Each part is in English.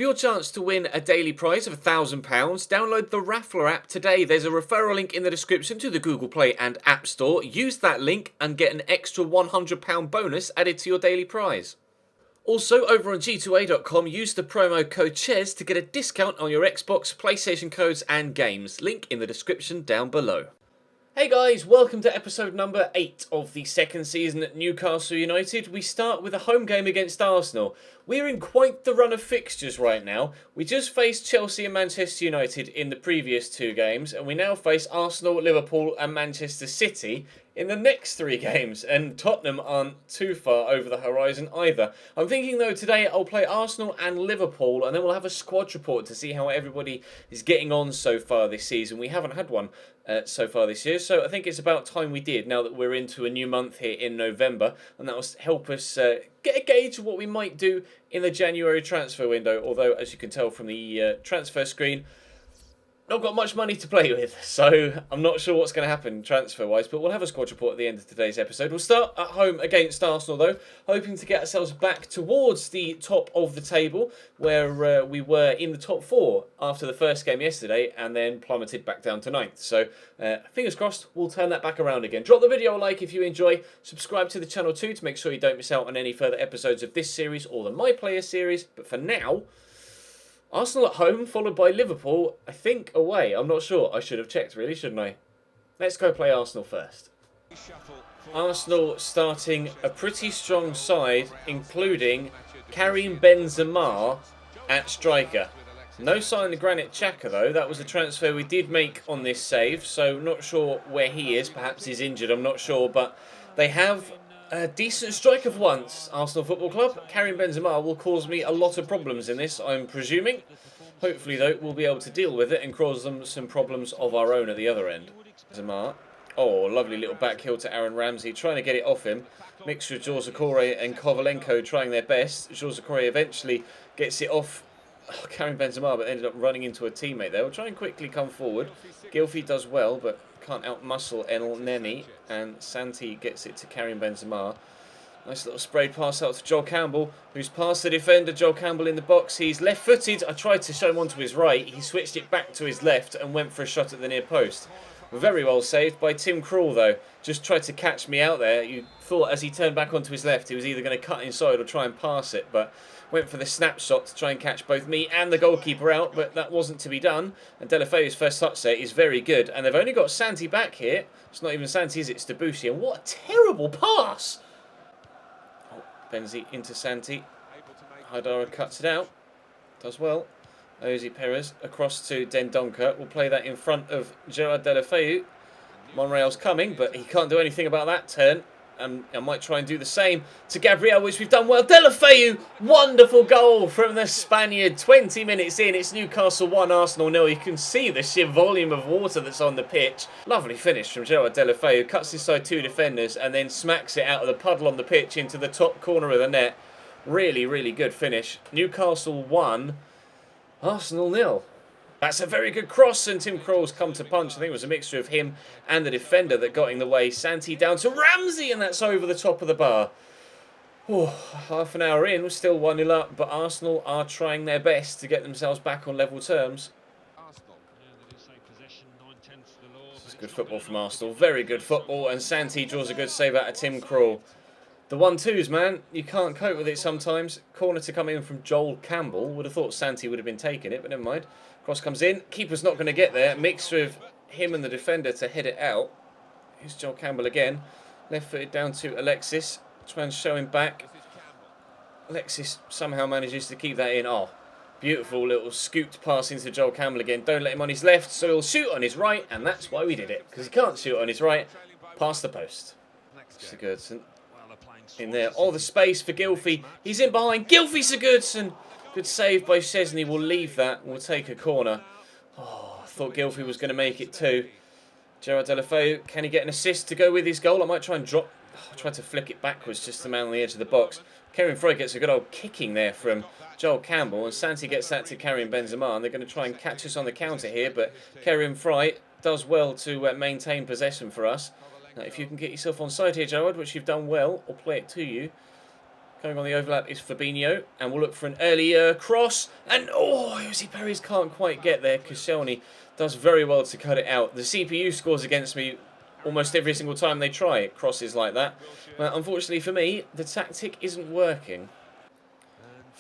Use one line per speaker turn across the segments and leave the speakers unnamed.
For your chance to win a daily prize of £1,000, download the Raffler app today. There's a referral link in the description to the Google Play and App Store. Use that link and get an extra £100 bonus added to your daily prize. Also, over on g2a.com, use the promo code CHES to get a discount on your Xbox, PlayStation codes and games. Link in the description down below. Hey guys, welcome to episode number 8 of the second season at Newcastle United. We start with a home game against Arsenal. We're in quite the run of fixtures right now. We just faced Chelsea and Manchester United in the previous 2 games, and we now face Arsenal, Liverpool and Manchester City in the next 3 games, and Tottenham aren't too far over the horizon either. I'm thinking though today I'll play Arsenal and Liverpool, and then we'll have a squad report to see how everybody is getting on so far this season. We haven't had one so far this year, so I think it's about time we did now that we're into a new month here in November, and that will help us get a gauge of what we might do in the January transfer window, although as you can tell from the transfer screen, not got much money to play with, so I'm not sure what's going to happen transfer-wise, but we'll have a squad report at the end of today's episode. We'll start at home against Arsenal, though, hoping to get ourselves back towards the top of the table, where we were in the top 4 after the first game yesterday, and then plummeted back down to 9th. So, fingers crossed, we'll turn that back around again. Drop the video a like if you enjoy. Subscribe to the channel too to make sure you don't miss out on any further episodes of this series or the My Player series. But for now, Arsenal at home, followed by Liverpool, I think away. I'm not sure. I should have checked, really, shouldn't I? Let's go play Arsenal first. Arsenal starting a pretty strong side, including Karim Benzema at striker. No sign of Granit Xhaka, though. That was a transfer we did make on this save, so not sure where he is. Perhaps he's injured, I'm not sure. But they have a decent striker for once, Arsenal Football Club. Karim Benzema will cause me a lot of problems in this, I'm presuming. Hopefully, though, we'll be able to deal with it and cause them some problems of our own at the other end. Benzema. Oh, lovely little back heel to Aaron Ramsey, trying to get it off him. Mixture of Jorge and Kovalenko trying their best. Jorge eventually gets it off Karim Benzema, but ended up running into a teammate there. We'll try and quickly come forward. Gylfi does well, but can't outmuscle El Neni, and Santi gets it to Karim Benzema. Nice little sprayed pass out to Joel Campbell, who's past the defender. Joel Campbell in the box. He's left-footed. I tried to show him onto his right. He switched it back to his left and went for a shot at the near post. Very well saved by Tim Krul, though. Just tried to catch me out there. You thought as he turned back onto his left, he was either going to cut inside or try and pass it, but went for the snapshot to try and catch both me and the goalkeeper out, but that wasn't to be done. And Delafeu's first touch there is very good. And they've only got Santi back here. It's not even Santi, is it? It's Debussy. And what a terrible pass! Oh, Benzi into Santi. Haidara cuts it out. Does well. Ozzy Perez across to Dendoncker. We'll play that in front of Gerard Delafeu. Monreal's coming, but he can't do anything about that turn. And I might try and do the same to Gabriel, which we've done well. Delafeu, wonderful goal from the Spaniard. 20 minutes in, it's Newcastle 1, Arsenal 0. You can see the sheer volume of water that's on the pitch. Lovely finish from Gerard Delafeu. Cuts inside 2 defenders and then smacks it out of the puddle on the pitch into the top corner of the net. Really, really good finish. Newcastle 1, Arsenal 0. That's a very good cross, and Tim Krul's come to punch. I think it was a mixture of him and the defender that got in the way. Santi down to Ramsey, and that's over the top of the bar. Oh, half an hour in, we're still 1-0 up, but Arsenal are trying their best to get themselves back on level terms. This is good football from Arsenal. Very good football, and Santi draws a good save out of Tim Krul. The 1-2s, man, you can't cope with it sometimes. Corner to come in from Joel Campbell. Would have thought Santi would have been taking it, but never mind. Cross comes in. Keeper's not going to get there. Mixture of him and the defender to head it out. Here's Joel Campbell again. Left-footed down to Alexis. Try and show him back. Alexis somehow manages to keep that in. Oh, beautiful little scooped pass into Joel Campbell again. Don't let him on his left, so he'll shoot on his right, and that's why we did it. Because he can't shoot on his right. Past the post. Sigurdsson in there. Oh, the space for Gylfi. He's in behind. Gylfi Sigurdsson. Good save by Chesney. We'll leave that. We'll take a corner. Oh, I thought Gylfi was going to make it too. Gerard Delafeu, can he get an assist to go with his goal? I might try and drop. I tried to flick it backwards just to man on the edge of the box. Karim Freud gets a good old kicking there from Joel Campbell, and Santi gets that to Karim Benzema, and they're going to try and catch us on the counter here, but Karim Freud does well to maintain possession for us. Now, if you can get yourself onside here, Gerard, which you've done well, I'll play it to you. Going on the overlap is Fabinho, and we'll look for an early cross. And Jose Perez can't quite get there. Koscielny does very well to cut it out. The CPU scores against me almost every single time they try it, crosses like that. But unfortunately for me, the tactic isn't working.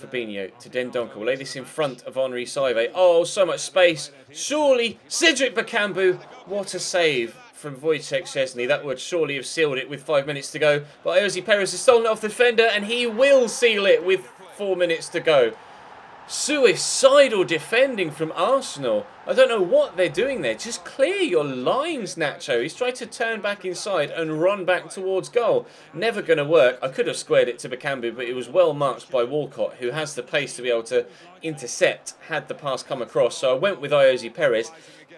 Fabinho to Dendoncker. We'll lay this in front of Henri Saive. Oh, so much space. Surely, Cedric Bakambu. What a save from Wojciech Chesney. That would surely have sealed it with 5 minutes to go. But Jose Perez has stolen it off the defender, and he will seal it with 4 minutes to go. Suicidal defending from Arsenal. I don't know what they're doing there. Just clear your lines, Nacho. He's tried to turn back inside and run back towards goal. Never going to work. I could have squared it to Bakambu, but it was well marked by Walcott, who has the pace to be able to intercept had the pass come across. So I went with Jose Perez.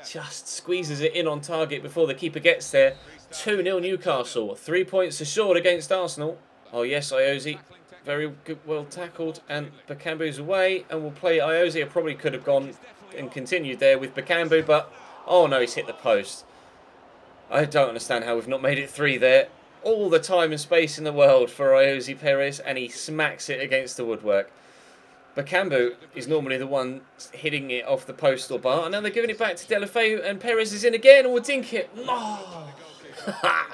Just squeezes it in on target before the keeper gets there. 2-0 Newcastle. 3 points ashort against Arsenal. Oh yes, Iose. Very good, well tackled, and Bakambu's away, and we'll play Iose. I probably could have gone and continued there with Bakambu, but oh no, he's hit the post. I don't understand how we've not made it 3 there. All the time and space in the world for Jose Perez, and he smacks it against the woodwork. Bakambu is normally the one hitting it off the post or bar, and now they're giving it back to Delafeu, and Perez is in again, and we'll dink it. Oh,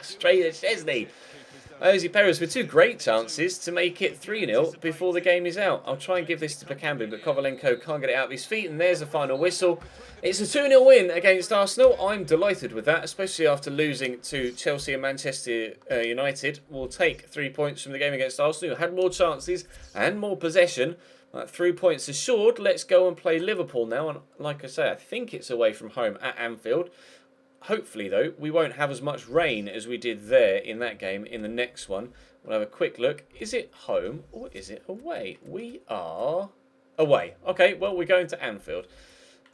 straight at Chesney. Jose Perez with 2 great chances to make it 3-0 before the game is out. I'll try and give this to Bakambu, but Kovalenko can't get it out of his feet, and there's the final whistle. It's a 2-0 win against Arsenal. I'm delighted with that, especially after losing to Chelsea and Manchester United. We'll take 3 points from the game against Arsenal, who had more chances and more possession. 3 points assured. Let's go and play Liverpool now. And like I say, I think it's away from home at Anfield. Hopefully, though, we won't have as much rain as we did there in that game in the next one. We'll have a quick look. Is it home or is it away? We are away. Okay, well, we're going to Anfield.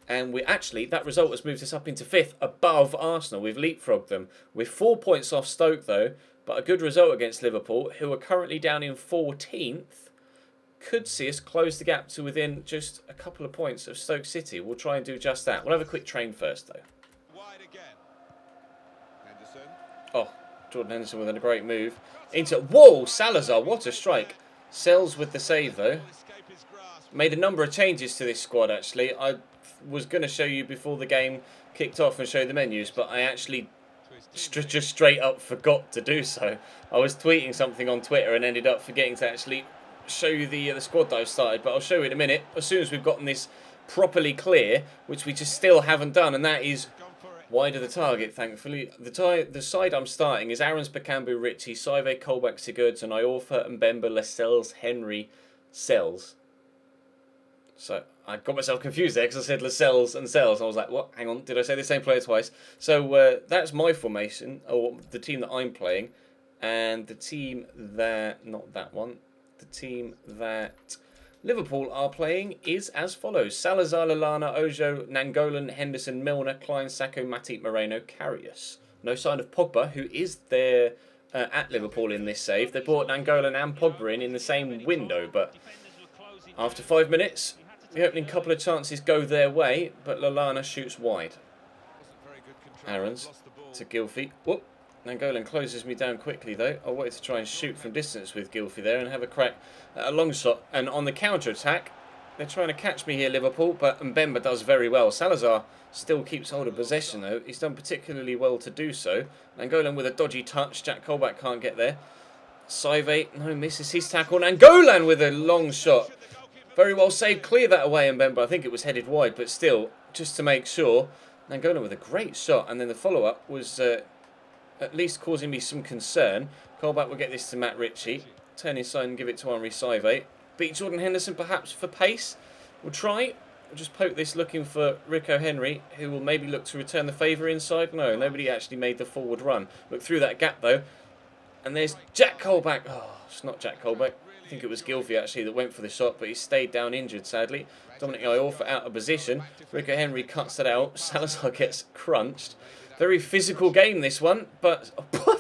And that result has moved us up into 5th above Arsenal. We've leapfrogged them. We're 4 points off Stoke, though. But a good result against Liverpool, who are currently down in 14th. Could see us close the gap to within just a couple of points of Stoke City. We'll try and do just that. We'll have a quick train first, though. Oh, Jordan Henderson with a great move. Whoa, Salazar, what a strike. Sells with the save, though. Made a number of changes to this squad, actually. I was going to show you before the game kicked off and show the menus, but I actually just straight up forgot to do so. I was tweeting something on Twitter and ended up forgetting to actually show you the squad that I've started, but I'll show you in a minute as soon as we've gotten this properly clear, which we just still haven't done, and that is wide of the target, thankfully. The side I'm starting is Aarons, Bakambu, Ritchie, Saive, Colback, Sigurdsson, Iorfa, Mbemba, Lascelles, Henry, Sells. So I got myself confused there because I said Lascelles and Sells. I was like, what? Hang on, did I say the same player twice? So that's my formation, or the team that I'm playing. And the team that, not that one, the team that Liverpool are playing is as follows. Salazar, Lallana, Ojo, Nangolan, Henderson, Milner, Klein, Sacco, Matip, Moreno, Karius. No sign of Pogba, who is there at Liverpool in this save. They brought Nangolan and Pogba in the same window, but after 5 minutes, the opening couple of chances go their way, but Lallana shoots wide. Aarons to Gylfi. Whoop. Nangolan closes me down quickly, though. I wanted to try and shoot from distance with Gylfi there and have a crack at a long shot. And on the counter-attack, they're trying to catch me here, Liverpool, but Mbemba does very well. Salazar still keeps hold of possession, though. He's done particularly well to do so. Nangolan with a dodgy touch. Jack Colback can't get there. Saive, no, misses his tackle. Nangolan with a long shot. Very well saved. Clear that away, Mbemba. I think it was headed wide, but still, just to make sure. Nangolan with a great shot, and then the follow-up was at least causing me some concern. Colback will get this to Matt Ritchie. Turn inside and give it to Henri Saive. Beat Jordan Henderson perhaps for pace. We'll try. We'll just poke this looking for Rico Henry, who will maybe look to return the favour inside. No, nobody actually made the forward run. Look through that gap though. And there's Jack Colback. Oh, it's not Jack Colback. I think it was Gylfi actually that went for the shot, but he stayed down injured sadly. Dominic Iorfa out of position. Rico Henry cuts it out. Salazar gets crunched. Very physical game this one, but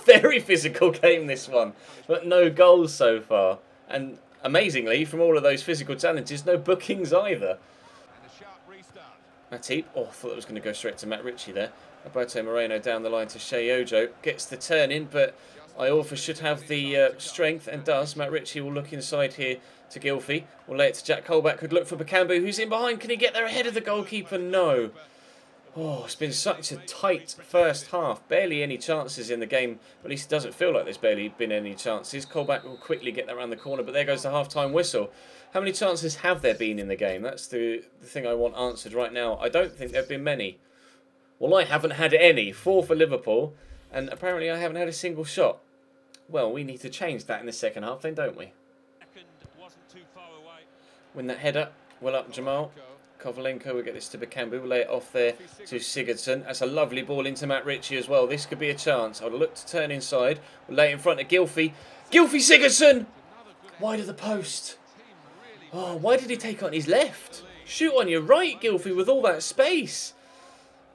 very physical game this one. But no goals so far. And amazingly, from all of those physical challenges, no bookings either. Matip, I thought it was going to go straight to Matt Ritchie there. Alberto Moreno down the line to Shea Ojo. Gets the turn in, but Iorfa should have the strength, and does. Matt Ritchie will look inside here to Gylfi. We'll lay it to Jack Colback. Could look for Bakambu, who's in behind. Can he get there ahead of the goalkeeper? No. Oh, it's been such a tight first half. Barely any chances in the game. At least it doesn't feel like there's barely been any chances. Colback will quickly get that around the corner, but there goes the half-time whistle. How many chances have there been in the game? That's the thing I want answered right now. I don't think there have been many. Well, I haven't had any. 4 for Liverpool, and apparently I haven't had a single shot. Well, we need to change that in the second half then, don't we? Win that header. Well up, Jamal. Kovalenko will get this to Bakambu. We'll lay it off there to Sigurdsson. That's a lovely ball into Matt Ritchie as well. This could be a chance. I'll look to turn inside. We'll lay it in front of Gylfi. Gylfi Sigurdsson! Wide of the post. Oh, why did he take on his left? Shoot on your right, Gylfi, with all that space.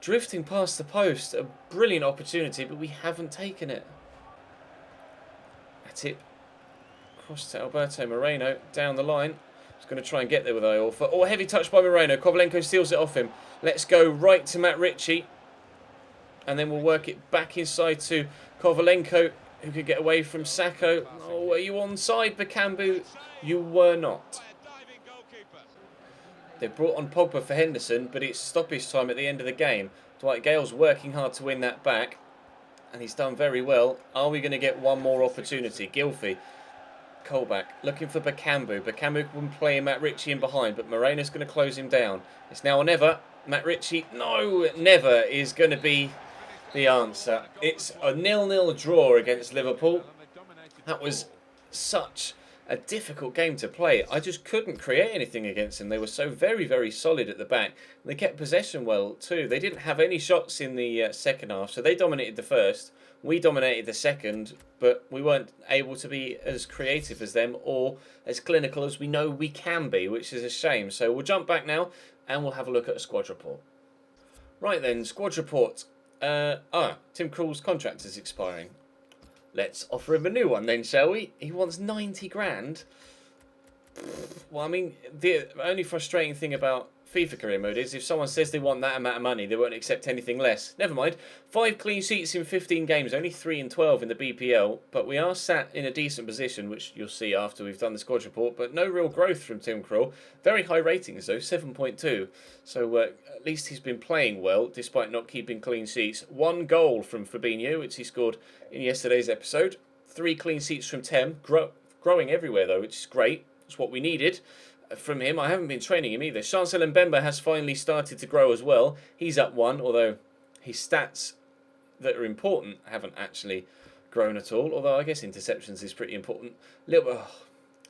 Drifting past the post. A brilliant opportunity, but we haven't taken it. That's it. Cross to Alberto Moreno. Down the line. He's going to try and get there with Iorfa. Oh, heavy touch by Moreno. Kovalenko steals it off him. Let's go right to Matt Ritchie. And then we'll work it back inside to Kovalenko, who could get away from Sacco. Oh, are you onside, Bakambu? You were not. They brought on Pogba for Henderson, but it's stoppage time at the end of the game. Dwight Gale's working hard to win that back, and he's done very well. Are we going to get one more opportunity? Gylfi. Colback looking for Bakambu. Bakambu will play Matt Ritchie in behind, but Moreno's going to close him down. It's now or never. Matt Ritchie, no, never is going to be the answer. It's a 0-0 draw against Liverpool. That was such a difficult game to play. I just couldn't create anything against them. They were so very, very solid at the back. They kept possession well too. They didn't have any shots in the second half, so they dominated the first. We dominated the second, but we weren't able to be as creative as them or as clinical as we know we can be, which is a shame. So we'll jump back now and we'll have a look at a squad report. Right then, squad report. Tim Krul's contract is expiring. Let's offer him a new one then, shall we? He wants 90 grand. Well, I mean, the only frustrating thing about FIFA career mode is if someone says they want that amount of money, they won't accept anything less. Never mind. 5 clean sheets in 15 games, only 3 in 12 in the BPL, but we are sat in a decent position, which you'll see after we've done the squad report, but no real growth from Tim Krul. Very high ratings though, 7.2. So at least he's been playing well, despite not keeping clean sheets. 1 goal from Fabinho, which he scored in yesterday's episode. 3 clean sheets from Tem. Growing everywhere though, which is great. It's what we needed from him. I haven't been training him either. Chancel Mbemba has finally started to grow as well. He's up 1, although his stats that are important haven't actually grown at all. Although I guess interceptions is pretty important.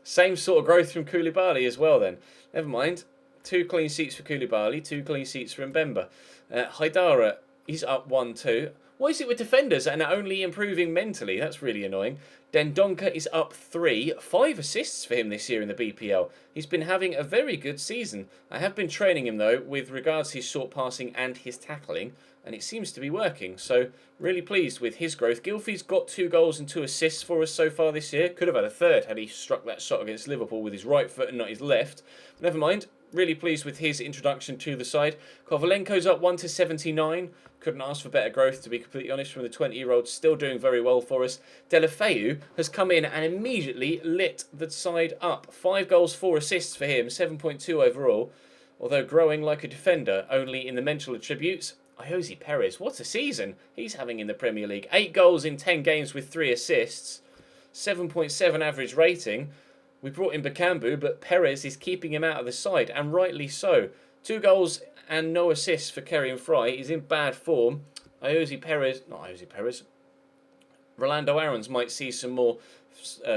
Same sort of growth from Koulibaly as well then. Never mind. 2 clean sheets for Koulibaly, 2 clean sheets for Mbemba. Haidara, he's up 1 too. What is it with defenders and only improving mentally? That's really annoying. Dendonka is up 3. 5 assists for him this year in the BPL. He's been having a very good season. I have been training him though with regards to his short passing and his tackling, and it seems to be working. So really pleased with his growth. Gylfi's got 2 goals and 2 assists for us so far this year. Could have had a third had he struck that shot against Liverpool with his right foot and not his left. But never mind. Really pleased with his introduction to the side. Kovalenko's up 1 to 79. Couldn't ask for better growth, to be completely honest, from the 20-year-old. Still doing very well for us. Deulofeu has come in and immediately lit the side up. 5 goals, 4 assists for him. 7.2 overall. Although growing like a defender, only in the mental attributes. Iosi Perez, what a season he's having in the Premier League. 8 goals in 10 games with 3 assists. 7.7 average rating. We brought in Bakambu, but Perez is keeping him out of the side, and rightly so. 2 goals and no assists for Kerry and Fry. He's in bad form. Rolando Aarons might see some more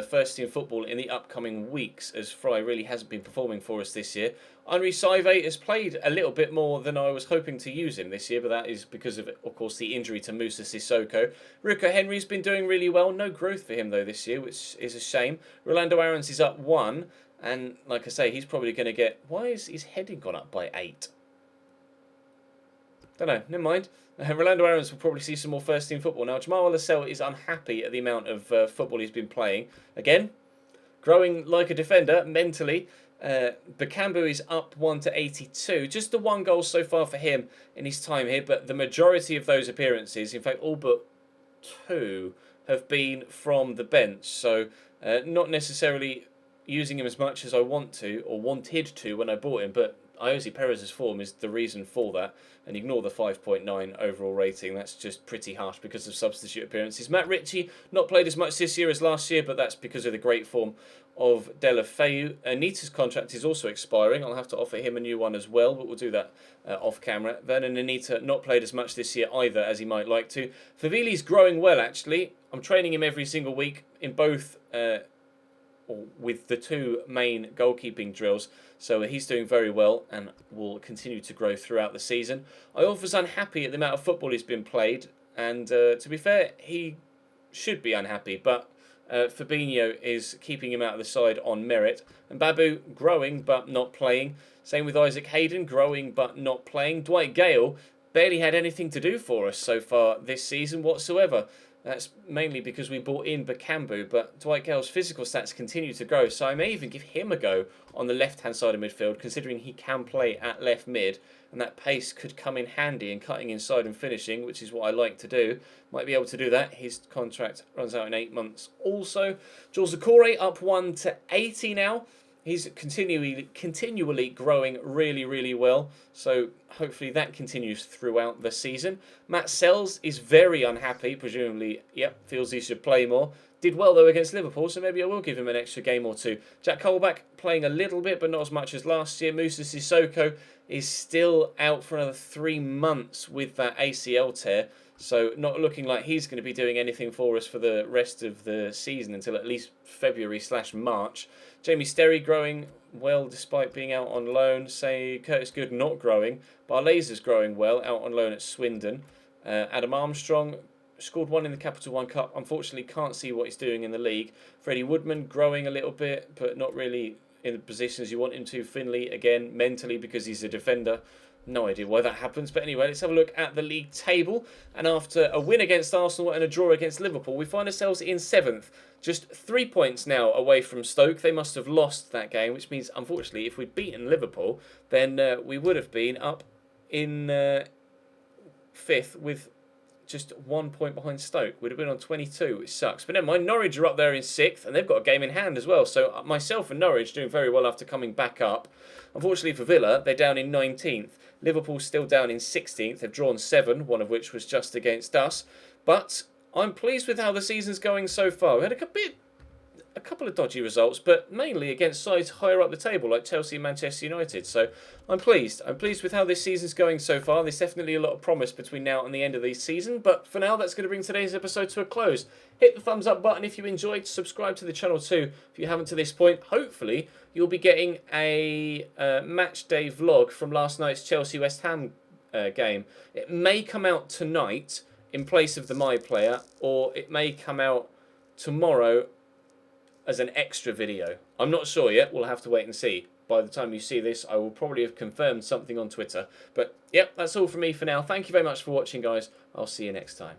first-team football in the upcoming weeks, as Fry really hasn't been performing for us this year. Henri Saive has played a little bit more than I was hoping to use him this year, but that is because of course, the injury to Moussa Sissoko. Rico Henry's been doing really well. No growth for him, though, this year, which is a shame. Rolando Aarons is up 1, and like I say, he's probably going to get... Why is his heading gone up by 8? Don't know, never mind. Rolando Aarons will probably see some more first-team football. Now, Jamal Lascelles is unhappy at the amount of football he's been playing. Again, growing like a defender mentally. Bakambu is up 1 to 82. Just the 1 goal so far for him in his time here, but the majority of those appearances, in fact all but 2, have been from the bench. So not necessarily using him as much as I want to, or wanted to when I bought him, but Iosi Perez's form is the reason for that. And ignore the 5.9 overall rating. That's just pretty harsh because of substitute appearances. Matt Ritchie, not played as much this year as last year, but that's because of the great form of Deulofeu. Anita's contract is also expiring. I'll have to offer him a new one as well, but we'll do that off camera. Vernon Anita, not played as much this year either as he might like to. Favili's growing well, actually. I'm training him every single week in both... with the two main goalkeeping drills, so he's doing very well and will continue to grow throughout the season. I was unhappy at the amount of football he's been played, and to be fair, he should be unhappy, but Fabinho is keeping him out of the side on merit. And Babu, growing but not playing. Same with Isaac Hayden, growing but not playing. Dwight Gale barely had anything to do for us so far this season whatsoever. That's mainly because we bought in Bakambu, but Dwight Gale's physical stats continue to grow, so I may even give him a go on the left-hand side of midfield, considering he can play at left mid, and that pace could come in handy in cutting inside and finishing, which is what I like to do. Might be able to do that. His contract runs out in 8 months. Also, Jules Okore up 1 to 80 now. He's continually growing really, really well. So hopefully that continues throughout the season. Matt Sells is very unhappy, presumably, feels he should play more. Did well, though, against Liverpool, so maybe I will give him an extra game or two. Jack Colback playing a little bit, but not as much as last year. Musa Sissoko is still out for another 3 months with that ACL tear. So not looking like he's going to be doing anything for us for the rest of the season until at least February/March. Jamie Sterry growing well despite being out on loan. Say Curtis Good not growing. Barley's growing well, out on loan at Swindon. Adam Armstrong scored 1 in the Capital One Cup. Unfortunately can't see what he's doing in the league. Freddie Woodman growing a little bit, but not really in the positions you want him to. Finley again mentally because he's a defender. No idea why that happens, but anyway, let's have a look at the league table. And after a win against Arsenal and a draw against Liverpool, we find ourselves in 7th. Just 3 points now away from Stoke. They must have lost that game, which means, unfortunately, if we'd beaten Liverpool, then we would have been up in 5th with just 1 point behind Stoke. We'd have been on 22, which sucks. But never mind, Norwich are up there in 6th, and they've got a game in hand as well. So myself and Norwich doing very well after coming back up. Unfortunately for Villa, they're down in 19th. Liverpool still down in 16th. They've drawn 7, one of which was just against us. But I'm pleased with how the season's going so far. We had a couple of dodgy results, but mainly against sides higher up the table like Chelsea and Manchester United. So I'm pleased. I'm pleased with how this season's going so far. There's definitely a lot of promise between now and the end of the season. But for now, that's going to bring today's episode to a close. Hit the thumbs up button if you enjoyed. Subscribe to the channel too if you haven't to this point. Hopefully, you'll be getting a match day vlog from last night's Chelsea-West Ham game. It may come out tonight in place of the My Player, or it may come out tomorrow as an extra video. I'm not sure yet. We'll have to wait and see. By the time you see this, I will probably have confirmed something on Twitter. But, yep, that's all from me for now. Thank you very much for watching, guys. I'll see you next time.